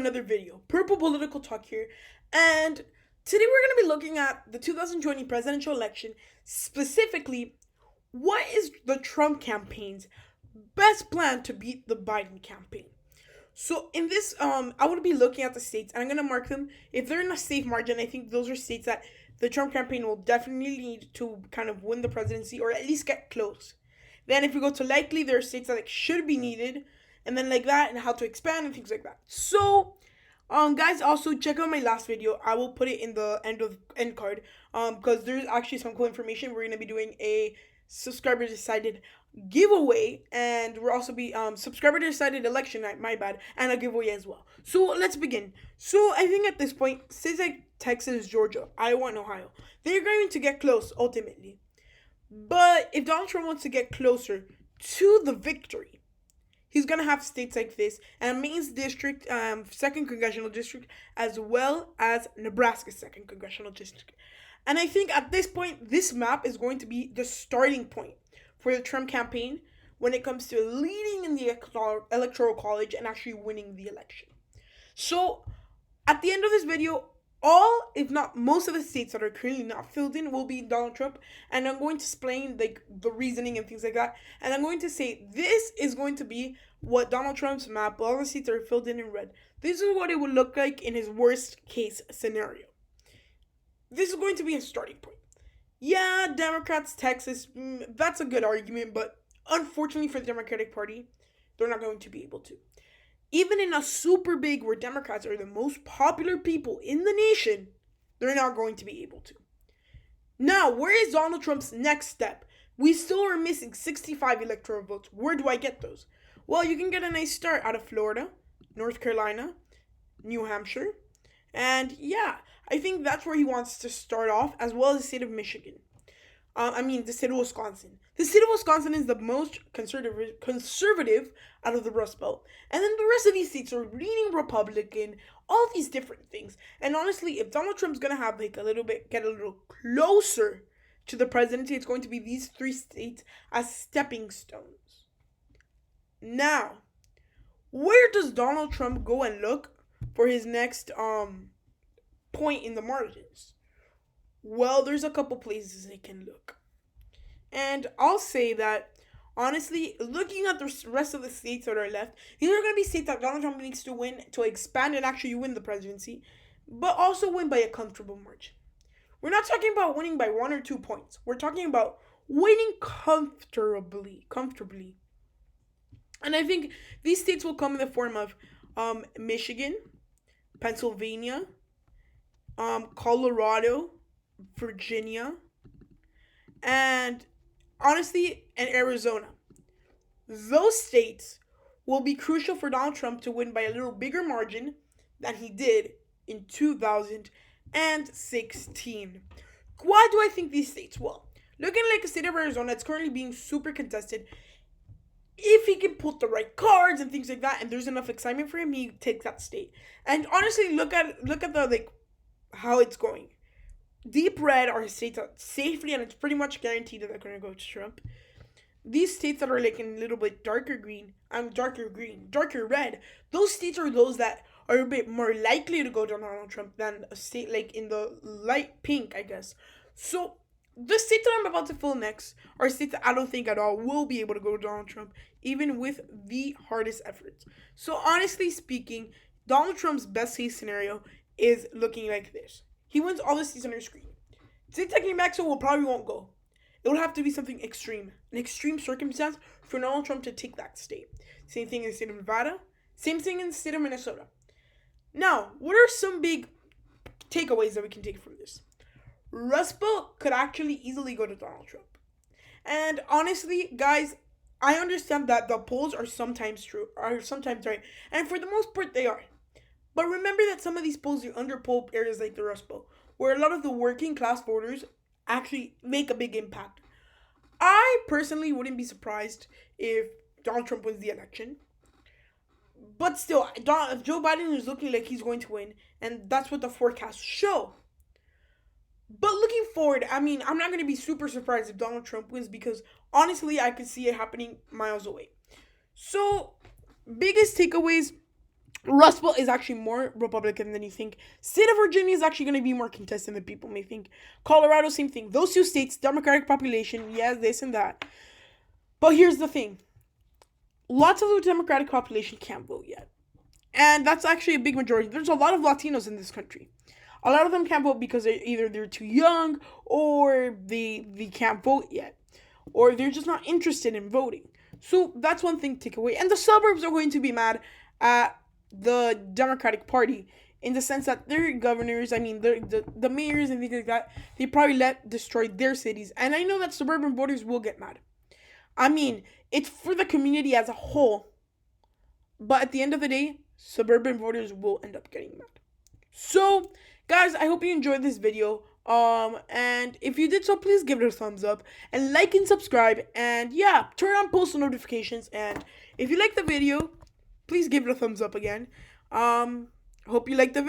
Another video, Purple Political Talk here, and today we're going to be looking at the 2020 presidential election, specifically what is the Trump campaign's best plan to beat the Biden campaign. So in this, I would be looking at the states, and I'm going to mark them. If they're in a safe margin, I think those are states that the Trump campaign will definitely need to kind of win the presidency or at least get close. Then if we go to likely, there are states that should be needed, and then like that, and how to expand and things like that. So, guys, also check out my last video. I will put it in the end card, because there's actually some cool information. We're gonna be doing a subscriber decided giveaway, and we're also be subscriber decided election night. My bad, and a giveaway as well. So let's begin. So I think at this point, states like Texas, Georgia, Iowa, and Ohio, they're going to get close ultimately. But if Donald Trump wants to get closer to the victory, he's going to have states like this, and Maine's district, 2nd Congressional District, as well as Nebraska's 2nd Congressional District. And I think at this point, this map is going to be the starting point for the Trump campaign when it comes to leading in the Electoral College and actually winning the election. So, at the end of this video, all, if not most of the states that are currently not filled in will be Donald Trump, and I'm going to explain like the reasoning and things like that, and I'm going to say this is going to be what Donald Trump's map, all the seats are filled in red. This is what it would look like in his worst case scenario. This is going to be a starting point. Yeah, Democrats, Texas, that's a good argument, but unfortunately for the Democratic Party, they're not going to be able to. Even in a super big where Democrats are the most popular people in the nation, they're not going to be able to. Now, where is Donald Trump's next step? We still are missing 65 electoral votes. Where do I get those? Well, you can get a nice start out of Florida, North Carolina, New Hampshire, and yeah, I think that's where he wants to start off, as well as the state of Michigan. The state of Wisconsin. The state of Wisconsin is the most conservative out of the Rust Belt. And then the rest of these states are leaning Republican, all these different things. And honestly, if Donald Trump's going to have get a little closer to the presidency, it's going to be these 3 states as stepping stones. Now, where does Donald Trump go and look for his next point in the margins? Well, there's a couple places they can look. And I'll say that, honestly, looking at the rest of the states that are left, these are going to be states that Donald Trump needs to win to expand and actually win the presidency, but also win by a comfortable margin. We're not talking about winning by 1 or 2 points. We're talking about winning comfortably. And I think these states will come in the form of Michigan, Pennsylvania, Colorado, Virginia, and honestly, and Arizona. Those states will be crucial for Donald Trump to win by a little bigger margin than he did in 2016. Why do I think these states? Well, looking like the state of Arizona, it's currently being super contested. If he can put the right cards and things like that, and there's enough excitement for him, he takes that state. And honestly, look at the how it's going. Deep red are states that safely, and it's pretty much guaranteed that they're going to go to Trump. These states that are like in a little bit darker red, those states are those that are a bit more likely to go to Donald Trump than a state like in the light pink, I guess. So the states that I'm about to fill next are states that I don't think at all will be able to go to Donald Trump, even with the hardest efforts. So honestly speaking, Donald Trump's best case scenario is looking like this. He wins all the seats on your screen. States like New Mexico probably won't go. It would have to be something extreme. An extreme circumstance for Donald Trump to take that state. Same thing in the state of Nevada. Same thing in the state of Minnesota. Now, what are some big takeaways that we can take from this? Rust Belt could actually easily go to Donald Trump. And honestly, guys, I understand that the polls are sometimes true, are sometimes right. And for the most part, they are. But remember that some of these polls are underpolled areas like the Rust Belt, where a lot of the working class voters actually make a big impact. I personally wouldn't be surprised if Donald Trump wins the election. But still, Joe Biden is looking like he's going to win, and that's what the forecasts show. But looking forward, I'm not going to be super surprised if Donald Trump wins, because honestly, I could see it happening miles away. So, biggest takeaways Rust Belt is actually more Republican than you think. State of Virginia is actually going to be more contested than people may think. Colorado, same thing. Those two states, Democratic population, yes, this and that. But here's the thing. Lots of the Democratic population can't vote yet. And that's actually a big majority. There's a lot of Latinos in this country. A lot of them can't vote because they're too young, or they can't vote yet, or they're just not interested in voting. So that's one thing to take away. And the suburbs are going to be mad at the Democratic Party in the sense that their governors, the mayors and things like that, they probably destroy their cities. And I know that suburban voters will get mad. I mean, it's for the community as a whole. But at the end of the day, suburban voters will end up getting mad. So, guys, I hope you enjoyed this video. And if you did so, please give it a thumbs up and like and subscribe. And yeah, turn on post notifications. And if you like the video, please give it a thumbs up again. Hope you like the video.